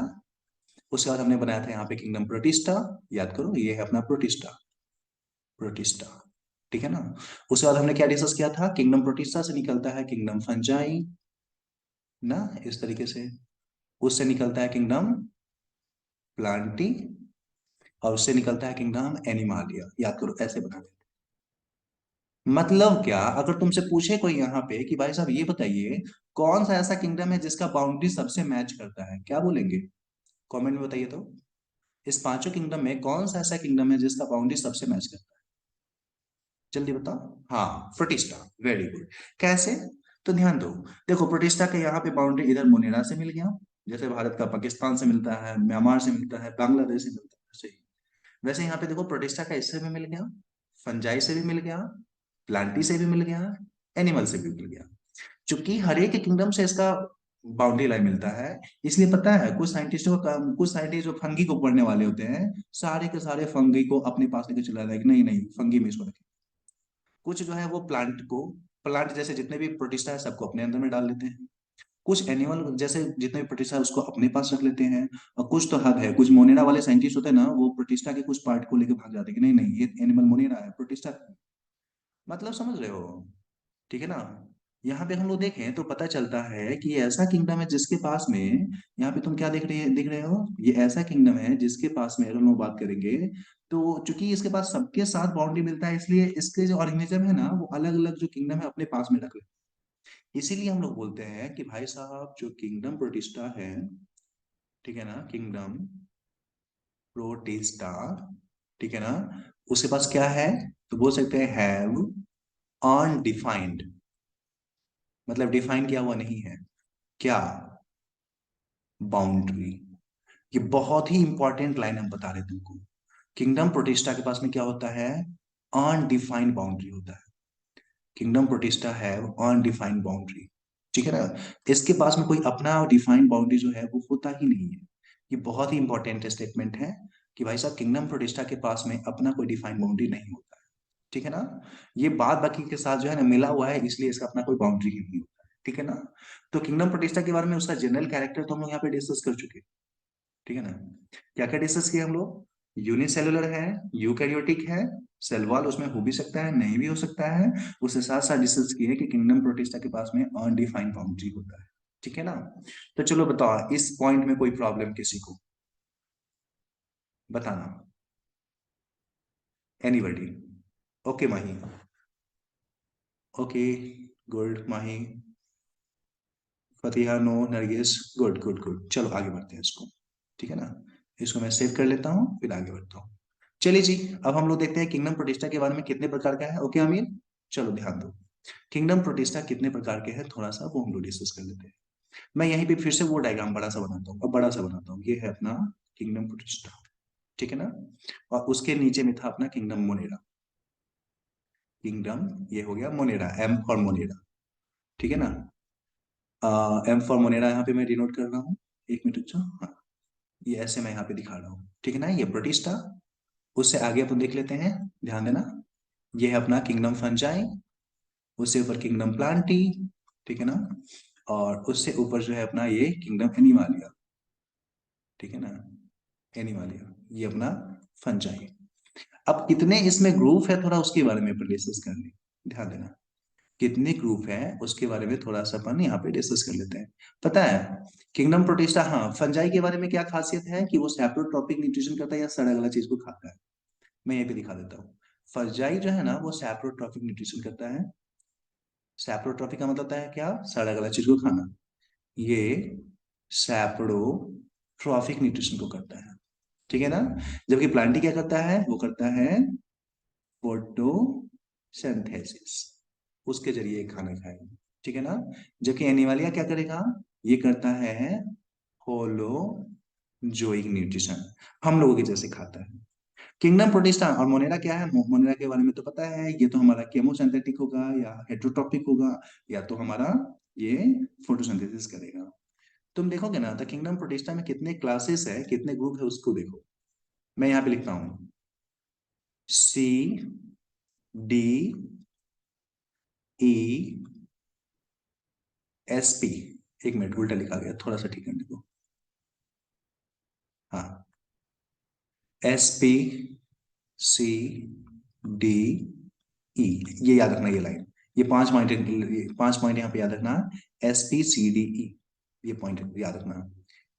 उसके बाद हमने बनाया था यहाँ पे किंगडम प्रोटिस्टा। याद करो, ये है अपना प्रोटिस्टा, प्रोटिस्टा। ठीक है ना? उसके बाद हमने क्या डिस्कस किया था, किंगडम प्रोटिस्टा से निकलता है किंगडम फंजाई ना, इस तरीके से। उससे निकलता है किंगडम प्लांटी, और उससे निकलता है किंगडम एनिमालिया। याद करो, ऐसे बना। मतलब क्या, अगर तुमसे पूछे कोई यहाँ पे कि भाई साहब ये बताइए, कौन सा ऐसा किंगडम है जिसका बाउंड्री सबसे मैच करता है, क्या बोलेंगे? कमेंट में बताइए तो। इस पांचों किंगडम में कौन सा ऐसा किंगडम है जिसका बाउंड्री सबसे मैच करता है? जल्दी बताओ। हाँ, प्रोटिस्टा, वेरी गुड। कैसे? तो ध्यान दो, देखो प्रोटिस्टा के यहाँ पे बाउंड्री इधर मुनेरा से मिल गया, जैसे भारत का पाकिस्तान से मिलता है, म्यांमार से मिलता है, बांग्लादेश से मिलता है, वैसे ही। वैसे यहाँ पे देखो, प्रोटिस्टा का इससे भी मिल गया, फंजाई से भी मिल गया, प्लांटी से भी मिल गया, एनिमल से भी मिल गया। चूंकि हर एक किंगडम से इसका बाउंड्री लाइन मिलता है, इसलिए पता है कुछ साइंटिस्ट जो फंगी को पढ़ने वाले होते हैं, सारे के सारे फंगी को अपने पास लेकर चला जाता है कि नहीं नहीं, फंगी में इसको रखें। कुछ जो है वो प्लांट जैसे जितने भी प्रोटिस्टा है सबको अपने अंदर में डाल लेते हैं। कुछ एनिमल जैसे जितने भी प्रोटिस्टा है उसको अपने पास रख लेते हैं। और कुछ तो हद है, कुछ मोनेरा वाले साइंटिस्ट होते हैं ना, वो प्रोटिस्टा के कुछ पार्ट को लेकर भाग जाते हैं कि नहीं नहीं, ये एनिमल मोनेरा है, प्रोटिस्टा मतलब समझ रहे हो? ठीक है ना? यहाँ पे हम लोग देखें तो पता चलता है कि ये ऐसा किंगडम है जिसके पास में, यहाँ पे तुम क्या देख रहे हो, ये ऐसा किंगडम है जिसके पास में अगर हम लोग बात करेंगे, तो चूंकि इसके पास सबके साथ बाउंड्री मिलता है, इसलिए इसके जो ऑर्गेनिज्म है ना वो अलग अलग जो किंगडम है अपने पास में रख ले। इसीलिए हम लोग बोलते हैं कि भाई साहब जो किंगडम प्रोटिस्टा है, ठीक है ना, किंगडम प्रोटिस्टा, ठीक है ना, उसके पास क्या है, तो बोल सकते हैं हैव अनडिफाइंड, मतलब डिफाइन किया हुआ नहीं है क्या, बाउंड्री। ये बहुत ही इंपॉर्टेंट लाइन हम बता रहे हैं तुमको। किंगडम प्रोटिस्टा के पास में क्या होता है, अनडिफाइंड बाउंड्री होता है। किंगडम प्रोटिस्टा है अनडिफाइंड बाउंड्री, ठीक है ना। इसके पास में कोई अपना डिफाइंड बाउंड्री जो है वो होता ही नहीं है। ये बहुत ही इंपॉर्टेंट स्टेटमेंट है कि भाई साहब किंगडम प्रोटिस्टा के पास में अपना कोई डिफाइंड बाउंड्री नहीं होता है, ठीक है ना। ये बात बाकी के साथ जो है ना मिला हुआ है, इसलिए इसका अपना कोई बाउंड्री ही नहीं होता है, ठीक है ना। तो किंगडम प्रोटिस्टा के बारे में उसका जनरल कैरेक्टर तो हम लोग यहाँ पे डिस्कस कर चुके हैं, ठीक है ना। क्या क्या डिस्कस किया हम लोग, यूनिसेलुलर है, यूकैरियोटिक है, सेल वॉल उसमें हो भी सकता है नहीं भी हो सकता है। उसके साथ साथ डिस्कस किए कि किंगडम प्रोटिस्टा के पास में अनडिफाइंड बाउंड्री होता है, ठीक है ना। तो चलो बताओ इस पॉइंट में कोई प्रॉब्लम किसी को, बताना, anybody. Okay Mahi, okay, good Mahi, Fatiha no, Nargis, good good good, चलो आगे बढ़ते हैं इसको, ठीक है ना। इसको मैं सेव कर लेता हूँ फिर आगे बढ़ता हूँ। चलिए जी, अब हम लोग देखते हैं किंगडम प्रोटिस्टा के बारे में कितने प्रकार का है। ओके अमीर, चलो ध्यान दो, किंगडम प्रोटिस्टा कितने प्रकार के हैं थोड़ा सा वो हम लोग डिस्कस कर लेते हैं। मैं यहीं पे फिर से वो डायग्राम बड़ा सा बनाता हूँ, अब बड़ा सा बनाता हूँ, ये है अपना किंगडम प्रोटिस्टा, ठीक है ना। और उसके नीचे में था अपना किंगडम मोनेरा, किंगडम ये हो गया मोनेरा, एम फॉर मोनेरा, ठीक है ना। एम फॉर मोनेरा यहाँ पे मैं डिनोट कर रहा हूँ, एक मिनट रुक जाओ, हाँ, ये ऐसे मैं यहाँ पे दिखा रहा हूँ, ठीक है ना, ये प्रोटिस्टा। उससे आगे अपन देख लेते हैं, ध्यान देना, ये है अपना किंगडम फंजाई, उससे ऊपर किंगडम प्लांटी, ठीक है ना, और उससे ऊपर जो है अपना ये किंगडम एनिमालिया, ठीक है ना, एनिमालिया, ये अपना फंजाई। अब कितने इसमें ग्रुप है थोड़ा उसके बारे में अपन डिस्कस कर लें, ध्यान देना, कितने ग्रुप है उसके बारे में थोड़ा सा अपन यहाँ पे डिस्कस कर लेते हैं। पता है किंगडम प्रोटिस्टा, हाँ, फंजाई के बारे में क्या खासियत है कि वो सैप्रोट्रॉपिक न्यूट्रिशन करता है या सड़ा गला चीज को खाता है। मैं ये भी दिखा देता हूँ, फंजाई जो है ना वो सैप्रोट्रॉपिक न्यूट्रिशन करता है। सैप्रोट्रॉपिक का मतलब होता है क्या, सड़ा गला चीज को खाना। ये सैप्रोट्रॉपिक न्यूट्रिशन को करता है, ठीक है ना। जबकि प्लांटी क्या करता है, वो करता है फोटोसिंथेसिस, उसके जरिए खाना खाएगा, ठीक है ना। जबकि एनिमलिया क्या करेगा, ये करता है होलो जोइक न्यूट्रिशन, हम लोगों के जैसे खाता है। किंगडम प्रोटिस्टा और मोनेरा क्या है, मोनेरा के बारे में तो पता है, ये तो हमारा केमोसिंथेटिक होगा या हेटरोट्रॉपिक होगा, या तो हमारा ये फोटोसिंथेसिस करेगा। तुम देखोगे ना द किंगडम प्रोटिस्टा में कितने क्लासेस है, कितने ग्रुप है उसको देखो। मैं यहाँ पे लिखता हूँ C D E S P, एक मिनट उल्टा लिखा गया, थोड़ा सा ठीक करने को, हाँ, S P C D E, ये याद रखना ये लाइन, ये 5 पॉइंट, 5 पॉइंट यहाँ पे याद रखना, S P C D E, ये पॉइंट याद रखना,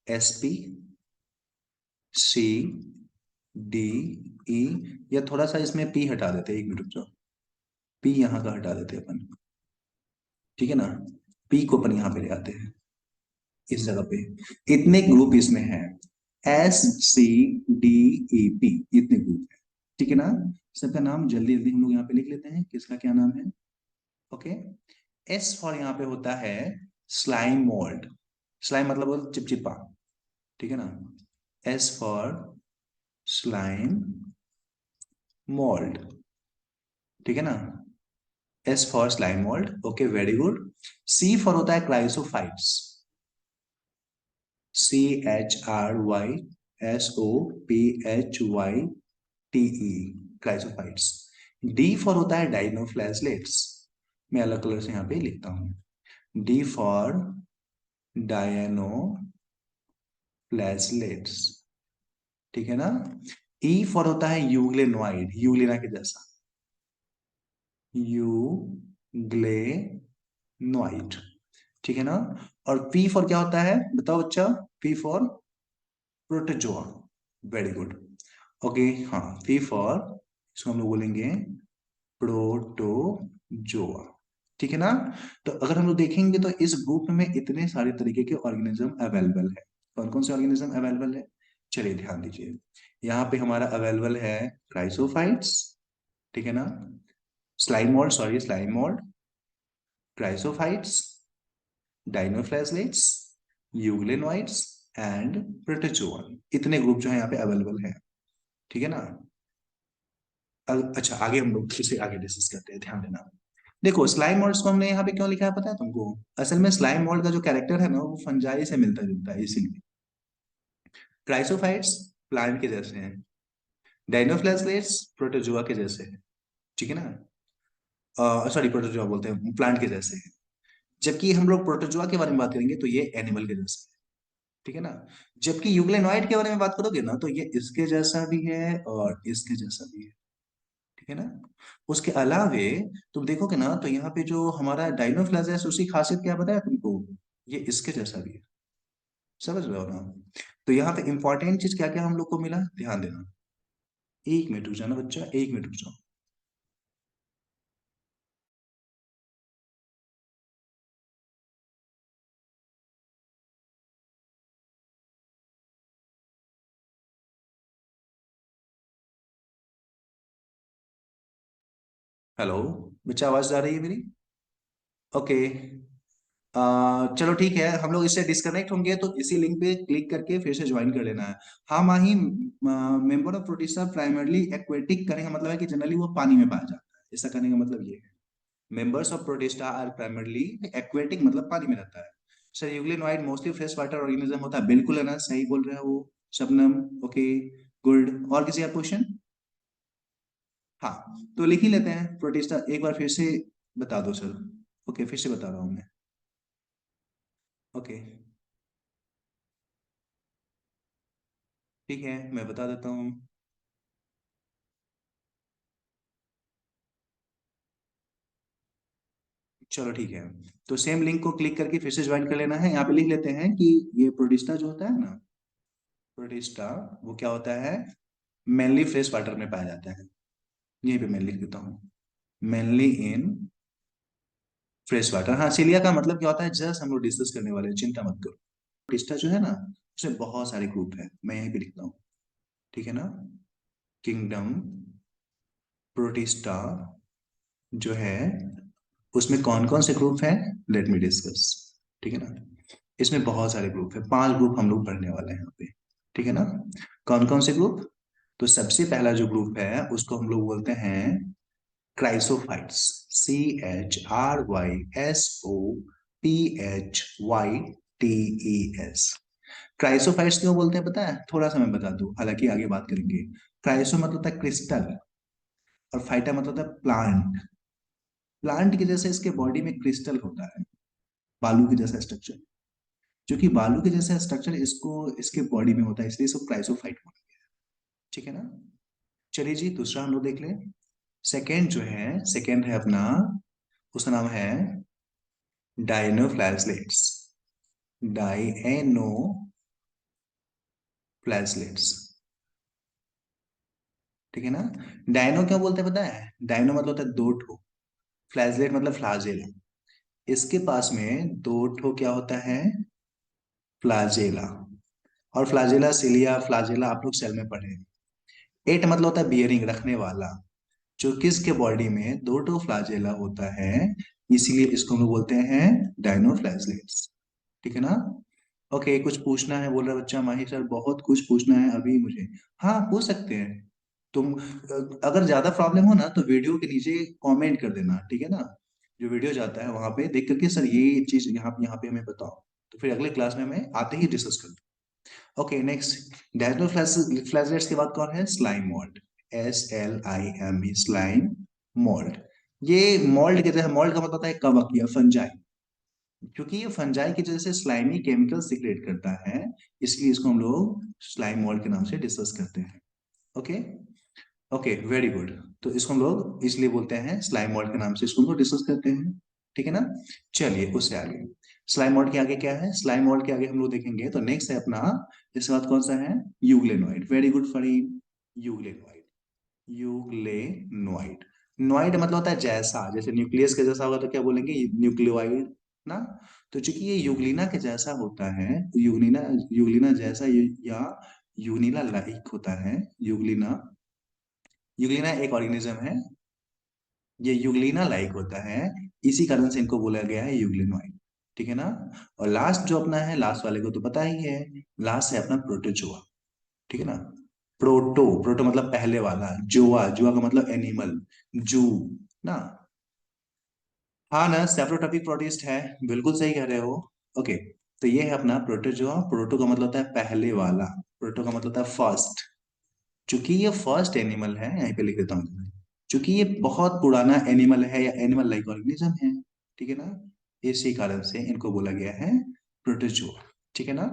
S P C D E, या थोड़ा सा इसमें पी हटा देते हैं, एक मिनट रुक जाओ, पी यहाँ का हटा देते हैं अपन, ठीक है ना, पी को अपन यहाँ पे ले आते हैं इस जगह पे। इतने ग्रुप इसमें है, S C D E P, इतने ग्रुप है, ठीक है ना। सबका नाम जल्दी जल्दी हम लोग यहाँ पे लिख लेते हैं, किसका क्या नाम है। ओके, एस फॉर यहाँ पे होता है स्लाइम मोल्ड, स्लाइम मतलब वो चिपचिपा, ठीक है ना, एस फॉर स्लाइम मोल्ड, ठीक है ना, S for slime mould, okay very good. C for होता है chrysophytes, CHRYSOPHYTE, chrysophytes. D for होता है डायनोफ्लैजलेट्स, मैं अलग कलर से यहाँ पे लिखता हूँ, डी फॉर डायनोफ्लैजलेट्स, ठीक है ना। ई फॉर होता है यूग्लेनोइड, यूग्लिना के जैसा, यूग्लेनोइड, ठीक है ना। और पी फॉर क्या होता है बताओ बच्चा? P for protozoa, very good. Okay, हाँ, पी फॉर, इसको हम लोग बोलेंगे प्रोटोजोआ, ठीक है ना। तो अगर हम लोग देखेंगे तो इस ग्रुप में इतने सारे तरीके के ऑर्गेनिज्म अवेलेबल है। कौन कौन से ऑर्गेनिज्म अवेलेबल है? चलिए ध्यान दीजिए, यहाँ पे हमारा अवेलेबल है क्राइसोफाइट्स, ठीक है ना, slime mould, sorry slime mould, chrysophytes, dinoflagellates, euglenoids and protozoa, इतने ग्रुप जो है यहाँ पे अवेलेबल है, ठीक है ना। अच्छा, आगे हम लोग इसे आगे डिस्कस करते हैं, ध्यान देना। देखो, स्लाइम मोल्ड्स को हमने यहाँ पे क्यों लिखा है पता है तुमको? असल में स्लाइम मोल्ड का जो कैरेक्टर है ना, वो फंजाई से मिलता जुलता है, इसीलिए। क्राइसोफाइट्स प्लांट के जैसे हैं, डाइनोफ्लाजेलेट्स प्रोटोजोआ के जैसे हैं, ठीक है ना। सॉरी, प्रोटोजोआ बोलते हैं, प्लांट के जैसे हैं। जबकि हम लोग प्रोटोजोआ के बारे में बात करेंगे तो ये एनिमल के जैसे है, ठीक है ना। जबकि यूग्लेनॉइड के बारे में बात करोगे ना, तो ये इसके जैसा भी है और इसके जैसा भी है, ठीक है ना। उसके अलावे तुम देखोगे ना, तो यहाँ पे जो हमारा डाइनोफ्लाजेस, उसकी खासियत क्या बताया तुमको? ये इसके जैसा भी है, समझ रहे हो ना। तो यहाँ पे इंपॉर्टेंट चीज क्या क्या हम लोग को मिला, ध्यान देना। एक मिनट रुक जाना बच्चा, एक मिनट रुक जाओ। हेलो बच्चा, आवाज आ रही है मेरी? ओके। चलो ठीक है, हम लोग इससे डिस्कनेक्ट होंगे तो इसी लिंक पे क्लिक करके फिर से ज्वाइन कर लेना है। हाँ Mahi, member of protista primarily aquatic करने का मतलब है कि जनरली वो पानी में पाया जाता है, ऐसा करने का मतलब ये है। Members of protista are primarily aquatic, मतलब पानी में रहता है। Sir euglenoid mostly fresh water organism होता है, बिल्कुल है ना, सही बोल रहे हैं वो शबनम। Okay, good. और किसी का क्वेश्चन? हाँ, तो लिख ही लेते हैं प्रोटिस्टा, एक बार फिर से बता दो सर। ओके, फिर से बता रहा हूँ मैं। ओके, ठीक है, मैं बता देता हूँ। चलो ठीक है, तो सेम लिंक को क्लिक करके फिर से ज्वाइन कर लेना है। यहाँ पे लिख लेते हैं कि ये प्रोटिस्टा जो होता है ना, प्रोटिस्टा, वो क्या होता है? मेनली फ्रेश वाटर में पाया जाता है। यहीं पे मैं लिख देता हूँ, मेनली इन फ्रेश वाटर। हाँ, सिलिया का मतलब क्या होता है जस्ट हम लोग डिस्कस करने वाले हैं, चिंता मत करो। प्रोटिस्टा जो है ना, उसमें बहुत सारे ग्रुप है, मैं यहीं पे लिखता हूँ, ठीक है ना। किंगडम प्रोटिस्टा जो है, उसमें कौन कौन से ग्रुप हैं, लेट मी डिस्कस, ठीक है ना। इसमें बहुत सारे ग्रुप है, 5 ग्रुप हम लोग पढ़ने वाले हैं यहाँ पे, ठीक है ना। कौन कौन से ग्रुप? तो सबसे पहला जो ग्रुप है उसको हम लोग बोलते हैं क्राइसोफाइट्स, CHRYSOPHYTES। क्राइसोफाइट्स क्यों बोलते हैं पता है? थोड़ा सा मैं बता दूं, हालांकि आगे बात करेंगे। क्राइसो मतलब होता है क्रिस्टल, और फाइटा मतलब होता है प्लांट। प्लांट के जैसे इसके बॉडी में क्रिस्टल होता है, बालू के जैसा स्ट्रक्चर। जो कि बालू के जैसा स्ट्रक्चर इसको इसके बॉडी में होता है, इसलिए इसको क्राइसोफाइट बोलते हैं, ठीक है ना। चलिए जी, दूसरा हम लोग देख लें। सेकेंड जो है, सेकेंड है अपना, उसका नाम है डायनोफ्लाजलेट्स, डायनोफ्लाजलेट्स, ठीक है ना। डायनो क्यों बोलते हैं पता है? डायनो मतलब होता है दो ठो, फ्लैजलेट मतलब फ्लाजेला। इसके पास में दो ठो क्या होता है? फ्लाजेला। और फ्लाजेला, सिलिया, फ्लाजेला आप लोग सेल में पढ़े हैं। एट मतलब होता है बियरिंग, रखने वाला। जो किसके बॉडी में दो ठो फ्लाजेला होता है, इसीलिए इसको हम लोग बोलते हैं डायनोफ्लाजलेट्स, ठीक है ना। ओके, कुछ पूछना है बोल रहा बच्चा माही सर, बहुत कुछ पूछना है अभी मुझे। हाँ, पूछ सकते हैं तुम। अगर ज्यादा प्रॉब्लम हो ना तो वीडियो के नीचे कमेंट कर देना, ठीक है ना। जो वीडियो जाता है वहां पे देख करके सर ये चीज यहाँ पे हमें बताओ, तो फिर अगले क्लास में हमें आते ही डिस्कस कर दो। Okay, next. डायनोफ्लाजलेट्स के बाद कौन है? Slime mould, SLIME, slime mould. ये मोल्ड के जैसे, मोल्ड का मतलब होता है कवक या फंजाई। क्योंकि ये फंजाई की जैसे स्लाइमी केमिकल सिक्रेट करता है, इसलिए इसको हम लोग स्लाइम मोल्ड के नाम से डिस्कस करते हैं। Okay, okay, very good. तो इसको हम लोग इसलिए बोलते हैं स्लाइम मोल्ड के नाम से, इसको हम लोग डिस्कस करते हैं। ठीक है ना। चलिए उससे आगे, स्लाइम मोल्ड के आगे क्या है, स्लाइम मोल्ड के आगे हम लोग देखेंगे तो नेक्स्ट है अपना, इसके बाद कौन सा है, euglenoid. Very good Fareen, euglenoid. Euglenoid, noid मतलब होता है जैसा, जैसे न्यूक्लियस के जैसा होगा तो क्या बोलेंगे, न्यूक्लियोइड ना। तो चूंकि ये यूग्लिना के जैसा होता है, यूग्लिना, यूग्लिना जैसा या यूग्लिना लाइक होता है, यूग्लिना, यूग्लिना एक ऑर्गेनिज्म है, ये यूग्लिना लाइक होता है, इसी कारण से इनको बोला गया है यूग्लिनोइड। ठीक है ना। और लास्ट जो अपना है, लास्ट वाले को तो पता ही है, लास्ट है अपना प्रोटोजोआ। ठीक है ना। प्रोटो, प्रोटो मतलब पहले वाला, जोआ, जोआ का मतलब एनिमल, जू ना। हाँ ना, सेप्रोटोपिक प्रोटिस्ट है, बिल्कुल सही कह रहे हो। ओके, तो ये है अपना प्रोटोजोआ। प्रोटो का मतलब होता है पहले वाला, प्रोटो का मतलब होता है फर्स्ट। चूंकि ये फर्स्ट एनिमल है, यहीं पे लिख देता हूँ, चूंकि ये बहुत पुराना एनिमल है या एनिमल लाइक ऑर्गेनिज्म है, ठीक है ना, इसी कारण से इनको बोला गया है प्रोटोजोआ। ठीक है ना।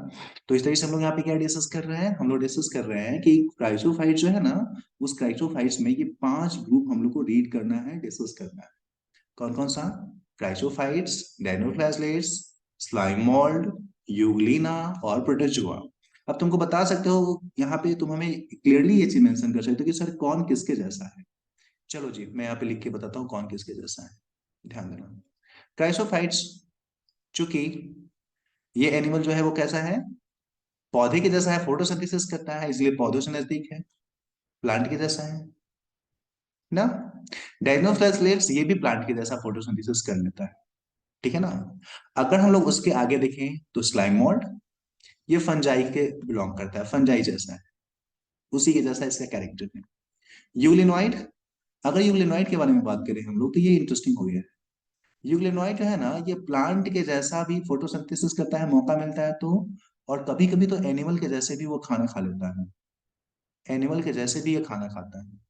तो इस तरीके से हम लोग यहाँ पे क्या डिस्कस कर रहे हैं, हम लोग डिस्कस कर रहे हैं कि क्राइसोफाइट जो है ना, उस क्राइसोफाइट्स में ये 5 ग्रुप हम लोग को रीड करना है, डिस्कस करना है। कौन कौन सा, क्राइसोफाइट्स, डायनोप्लाज्मिड्स, स्लाइम मोल्ड, यूग्लिना और प्रोटोजोआ। अब तुमको बता सकते हो यहाँ पे, तुम हमें क्लियरली ये चीज मेंशन कर सकते हो कि सर कौन किसके जैसा है। चलो जी, मैं यहाँ पे लिख के बताता हूँ कौन किसके जैसा है, ध्यान देना। क्राइसोफाइट्स, चूंकि ये एनिमल जो है वो कैसा है, पौधे के जैसा है, फोटोसिंथेसिस करता है, इसलिए पौधों से नजदीक है, प्लांट के जैसा है ना। डायनोफ्लाजलेट्स ये भी प्लांट के जैसा फोटोसिंथेसिस कर लेता है। ठीक है ना। अगर हम लोग उसके आगे देखें तो स्लाइम मोल्ड, ये फंजाई के बिलोंग करता है, फंजाई जैसा है, उसी के जैसा इसका कैरेक्टर है। यूग्लिनोइड, अगर यूग्लिनोइड के बारे में बात करें हम लोग तो ये इंटरेस्टिंग हो गया है। यूग्लिनोइड जो है ना, ये प्लांट के जैसा भी फोटोसिंथेसिस करता है, मौका मिलता है तो, और कभी कभी तो एनिमल के जैसे भी वो खाना खा लेता है, एनिमल के जैसे भी ये खाना खाता है।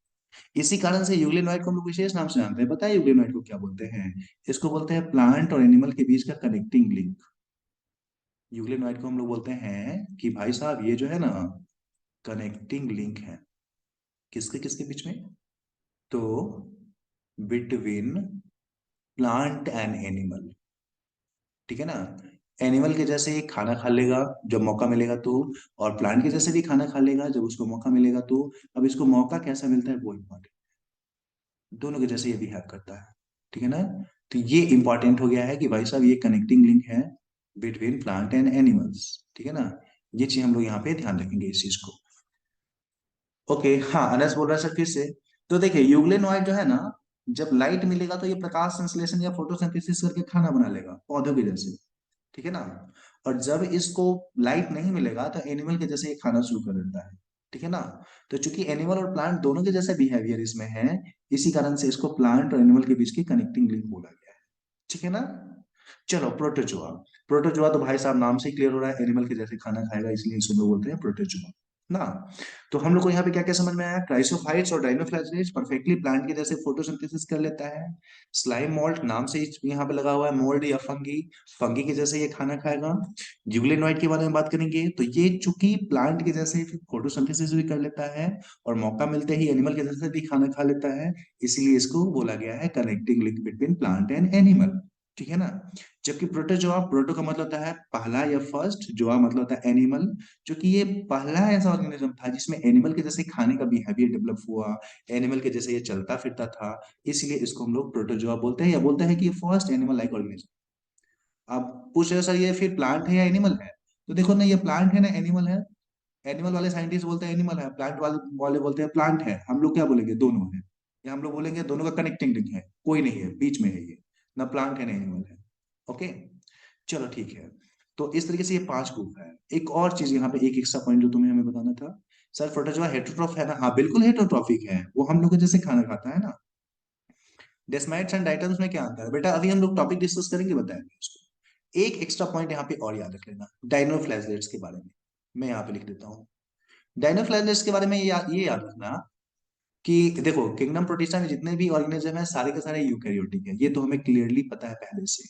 इसी कारण से यूग्लिनोइड को हम लोग विशेष नाम से जानते हैं, पता है यूग्लिनोइड को क्या बोलते हैं, इसको बोलते हैं प्लांट और एनिमल के बीच का कनेक्टिंग लिंक। यूग्लिनोइड को हम लोग बोलते हैं कि भाई साहब ये जो है ना, कनेक्टिंग लिंक है, किसके किसके बीच में, तो बिटवीन प्लांट एंड एनिमल। ठीक है ना। एनिमल के जैसे ही खाना खा लेगा जब मौका मिलेगा तो, और प्लांट के जैसे भी खाना खा लेगा जब उसको मौका मिलेगा तो। अब इसको मौका कैसा मिलता है वो इम्पोर्टेंट, दोनों के जैसे ये बिहेव करता है। ठीक है ना। तो ये इंपॉर्टेंट हो गया है कि भाई साहब ये कनेक्टिंग लिंक है बिटवीन प्लांट एंड एनिमल्स। ठीक है ना। ये चीज हम लोग यहाँ पे ध्यान रखेंगे इस चीज को। ओके, हाँ, अनस बोल रहा है सर फिर से। तो देखिए यूग्लेनोइड जो है ना, जब लाइट मिलेगा तो ये प्रकाश संश्लेषण या फोटोसिंथेसिस करके खाना बना लेगा पौधों के जैसे। ठीक है ना। और जब इसको लाइट नहीं मिलेगा तो एनिमल के जैसे ये खाना शुरू कर देता है। ठीक है ना। तो चूंकि एनिमल और प्लांट दोनों के जैसे बिहेवियर इसमें है, इसी कारण से इसको प्लांट और एनिमल के बीच की कनेक्टिंग लिंक बोला गया है। ठीक है ना। चलो प्रोटोजोआ, प्रोटोजोआ तो भाई साहब नाम से ही क्लियर हो रहा है, एनिमल के जैसे खाना खाएगा, इसलिए इसको लोग बोलते हैं प्रोटोजोआ ना। तो हम लोग को यहाँ पे क्या क्या समझ में आया, क्राइसोफाइट्स और डायनोफ्लाजेलेट्स परफेक्टली प्लांट के जैसे फोटोसिंथेसिस कर लेता है। स्लाइम मोल्ड नाम से ही यहाँ पे लगा हुआ है, मोल्ड या फंगी, फंगी के जैसे ये खाना खाएगा। यूग्लेनोइड के बारे में बात करेंगे तो ये चूंकि प्लांट के जैसे फोटोसिंथेसिस भी कर लेता है, और मौका मिलते ही एनिमल के जैसे भी खाना खा लेता है, इसीलिए इसको बोला गया है connecting link between plant and animal. ठीक है ना। जबकि प्रोटोजोआ, प्रोटो का मतलब होता है पहला या फर्स्ट, जोआ मतलब होता है एनिमल, जो कि ये पहला ऐसा ऑर्गेनिज्म था जिसमें एनिमल के जैसे खाने का बिहेवियर डेवलप हुआ, एनिमल के जैसे ये चलता फिरता था, इसलिए इसको हम लोग प्रोटोजोआ बोलते हैं, या बोलते हैं कि ये फर्स्ट एनिमल लाइक ऑर्गेनिज्म। आप पूछ रहे हो सर ये फिर प्लांट है या एनिमल है, तो देखो ना, ये प्लांट है ना एनिमल है। एनिमल वाले साइंटिस्ट बोलते हैं एनिमल है, प्लांट वाले बोलते हैं प्लांट है, हम लोग क्या बोलेंगे, दोनों है, या हम लोग बोलेंगे दोनों का कनेक्टिंग लिंक है, कोई नहीं है बीच में है ये, ना प्लांट है ना एनिमल है। ओके, चलो ठीक है। तो इस तरीके से ये 5 ग्रुप है। एक और चीज यहाँ पे, एक एक्स्ट्रा पॉइंट जो तुम्हें हमें बताना था, सर प्रोटोजोआ हेटरोट्रॉफ है ना, हाँ बिल्कुल हेटरोट्रॉफिक है, वो हम लोग के जैसे खाना खाता है ना। डेस्माइट्स एंड डाइटम्स में क्या अंतर है बेटा, अभी हम लोग टॉपिक डिस्कस करेंगे, बताएंगे उसको। एक एक्स्ट्रा पॉइंट यहाँ पे और याद रख लेना, डाइनोफ्लाजेलेट्स के बारे में, मैं यहाँ पे लिख देता हूँ। डायनोफ्लाजेलेट्स के बारे में ये याद रखना कि देखो किंगडम प्रोटिस्टा में जितने भी ऑर्गेनिज्म है सारे के सारे यूकैरियोटिक है, ये तो हमें क्लियरली पता है पहले से,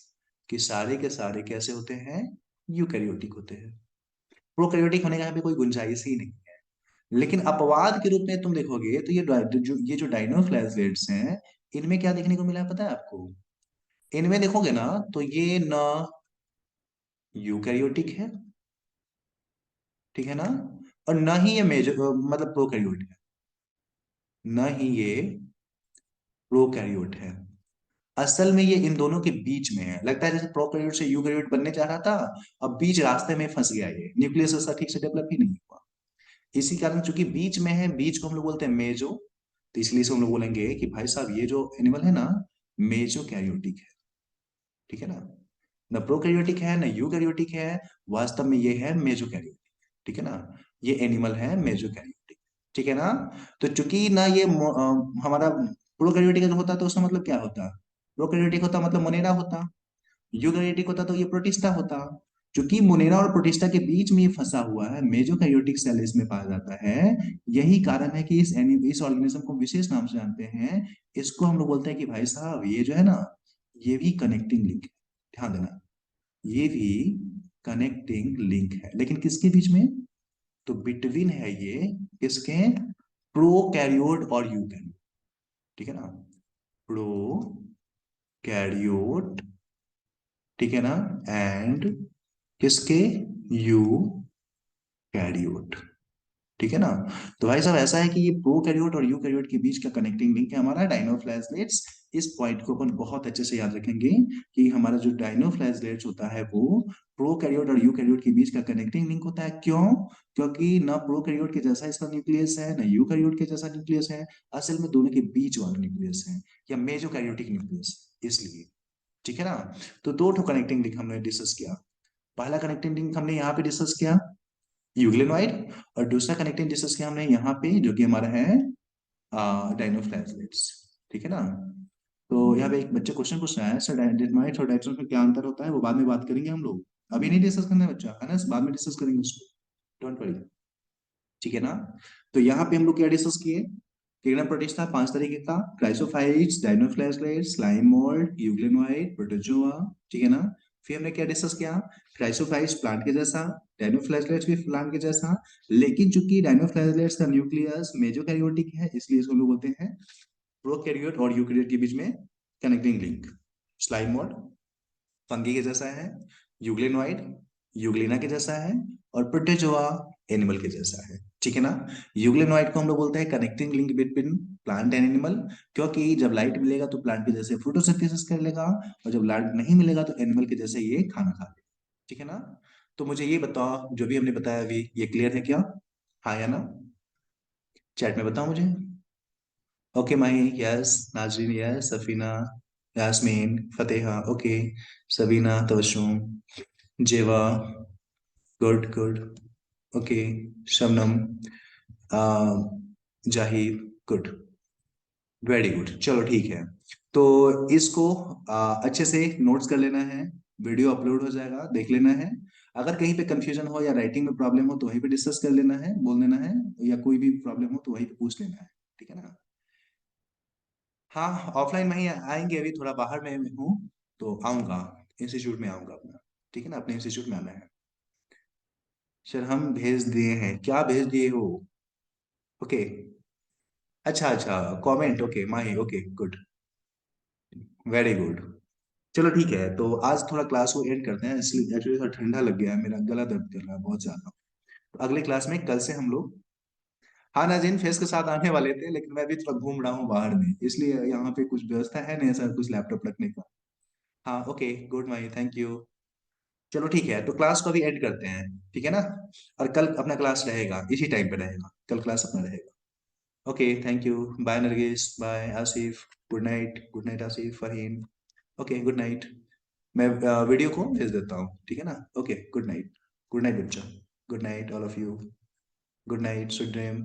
कि सारे के सारे कैसे होते हैं, यूकैरियोटिक होते हैं। प्रोकैरियोटिक होने का यहाँ पे कोई गुंजाइश ही नहीं है। लेकिन अपवाद के रूप में तुम देखोगे तो ये जो डाइनोफ्लाजेलेट्स हैं, इनमें क्या देखने को मिला है पता है आपको? इनमें देखोगे ना तो ये न यूकैरियोटिक है, ठीक है ना, और न ही ये मेजर मतलब प्रोकैरियोट है, न ही ये प्रोकैरियोट है। असल में ये इन दोनों के बीच में है, लगता है जैसे प्रोकैरियोट से यूकैरियोट बनने जा रहा था, अब बीच रास्ते में फंस गया, ये न्यूक्लियस ऐसा ठीक से डेवलप ही नहीं हुआ। इसी कारण चूंकि बीच में है, बीच को हम लोग बोलते हैं मेजो, तो इसलिए से हम लोग बोलेंगे कि भाई साहब ये जो एनिमल है ना, मेजो कैरियोटिक है, ठीक है ना, न प्रोकैरियोटिक है न यूकैरियोटिक है, वास्तव में ये है मेजोकैरियोटिक, ठीक है ना, ये एनिमल है मेजोकैरियोटिक, ठीक है ना। तो चूंकि ना ये हमारा प्रोकैरियोटिक अगर होता तो उसका मतलब क्या होता? प्रोकैरियोटिक होता मतलब मोनेरा होता, यूकैरियोटिक होता तो ये प्रोटिस्टा होता। क्योंकि मोनेरा और प्रोटिस्टा के बीच में ये फंसा हुआ है, मेजोकैरियोटिक सेल इसमें पाया जाता है। यही कारण है कि इस ऑर्गेनिज्म को विशेष नाम से जानते हैं। इसको हम लोग बोलते हैं कि भाई साहब ये जो है ना, ये भी कनेक्टिंग लिंक है, ध्यान देना, ये भी कनेक्टिंग लिंक है, लेकिन किसके बीच में? तो बिटवीन है ये, किसके? प्रोकैरियोट और यूकैरियोट, ठीक है ना, प्रोकैरियोट, ठीक है ना, एंड किसके? यू कैरियोट, ठीक है ना। तो भाई साहब ऐसा है कि ये प्रोकैरियोट और यूकैरियोट के बीच का कनेक्टिंग लिंक है हमारा डायनोफ्लाजेलेट्स। इस पॉइंट को अपन बहुत अच्छे से याद रखेंगे कि हमारा जो डायनोफ्लाजेलेट्स होता है वो प्रोकैरियोट और यूकैरियोट के बीच का कनेक्टिंग लिंक होता है। क्यों? क्योंकि ना प्रोकैरियोट के जैसा इसका न्यूक्लियस है, ना यूकैरियोट के जैसा न्यूक्लियस है, असल में दोनों के बीच वाला न्यूक्लियस है, या मेजोकैरियोटिक न्यूक्लियस, इसलिए, ठीक है ना। तो दो ठो कनेक्टिंग लिंक हमने डिस्कस किया। पहला कनेक्टिंग लिंक हमने यहाँ पे डिस्कस किया, यूग्लिनोइड, और दूसरा कनेक्टिंग डिस्कस किया हमने यहाँ पे, जो कि हमारा है डाइनोफ्लाजेलेट्स, ठीक है ना। तो यहाँ पे एक बच्चे क्वेश्चन पूछ रहा है, सर डायनामाइट और डाइटोस में क्या अंतर होता है? वो बाद में बात करेंगे हम लोग, अभी नहीं डिस्कस करना है बच्चा, है ना, बाद में डिस्कस करेंगे उसको, डोंट वरी, ठीक है ना। तो यहाँ पे हम लोग क्या डिस्कस किए? किग्ना प्रोटिस्टा 5 तरीके का, chrysophytes, dinoflagellates, slime mould, euglenoid, protozoa, ठीक है ना। फिर हमने क्या डिस्कस किया? क्राइसोफाइट्स प्लांट के जैसा, डायनोफ्लाजेलेट्स भी प्लांट के जैसा, लेकिन चूंकि डायनोफ्लाजेलेट्स का न्यूक्लियस मेजोकैरियोटिक है, इसलिए इसको हम लोग बोलते हैं प्रोकैरियोट और यूकैरियोट के बीच में connecting link. Slime mould fungi के जैसा है, यूग्लिनोइड यूग्लिना के जैसा है, और प्रोटोजोआ एनिमल के जैसा है, ठीक है ना। यूग्लिनोइड को हम लोग बोलते हैं connecting link between plant and animal, क्योंकि जब लाइट मिलेगा तो प्लांट के जैसे फोटोसिंथेसिस कर लेगा, और जब लाइट नहीं मिलेगा तो एनिमल के जैसे ये खाना खा लेगा, ठीक है ना। तो मुझे ये बताओ, जो भी हमने बताया अभी, ये क्लियर है क्या? हाँ या ना? चैट में बताओ मुझे। ओके माही यस, नाजरीन यस, सफीना, यास्मीन, फतेहा ओके, सबीना, तबस्सुम, जेवा, good good, okay, Shabnam, Zahid, good, very good, चलो ठीक है। तो इसको अच्छे से नोट्स कर लेना है, वीडियो अपलोड हो जाएगा, देख लेना है। अगर कहीं पे कंफ्यूजन हो या राइटिंग में प्रॉब्लम हो तो वहीं पे डिस्कस कर लेना है, बोल देना है, या कोई भी प्रॉब्लम हो तो वहीं पे पूछ लेना है, ठीक है ना। हाँ ऑफलाइन में ही आएंगे, अभी थोड़ा बाहर में हूँ, तो आऊंगा, इंस्टीट्यूट में आऊंगा अपना, ठीक है ना, अपने इंस्टीट्यूट में आना है। सर हम भेज दिए हैं, क्या भेज दिए हो? ओके, अच्छा अच्छा, comment, okay Mahi, okay good, very good. चलो ठीक है, तो आज थोड़ा क्लास को एंड करते हैं, इसलिए एक्चुअली थोड़ा ठंडा लग गया है, मेरा गला दर्द कर रहा है बहुत ज्यादा। तो अगले क्लास में कल से हम लोग, हाँ नाजिन फेस के साथ आने वाले थे, लेकिन मैं भी थोड़ा घूम रहा हूँ बाहर में, इसलिए यहाँ पे कुछ व्यवस्था है नहीं ऐसा कुछ लैपटॉप रखने का। हाँ okay good Mahi, thank you. चलो ठीक है, तो क्लास को भी एंड करते हैं, ठीक है ना। और कल अपना क्लास रहेगा, इसी टाइम पे रहेगा, कल क्लास अपना रहेगा। Okay thank you, bye Nargis, bye Asif, good night Asif, Faheem, okay good night. मैं वीडियो को भेज देता हूँ, ठीक है ना। Okay good night, good night बच्चा, good night all of you, good night, sweet dream.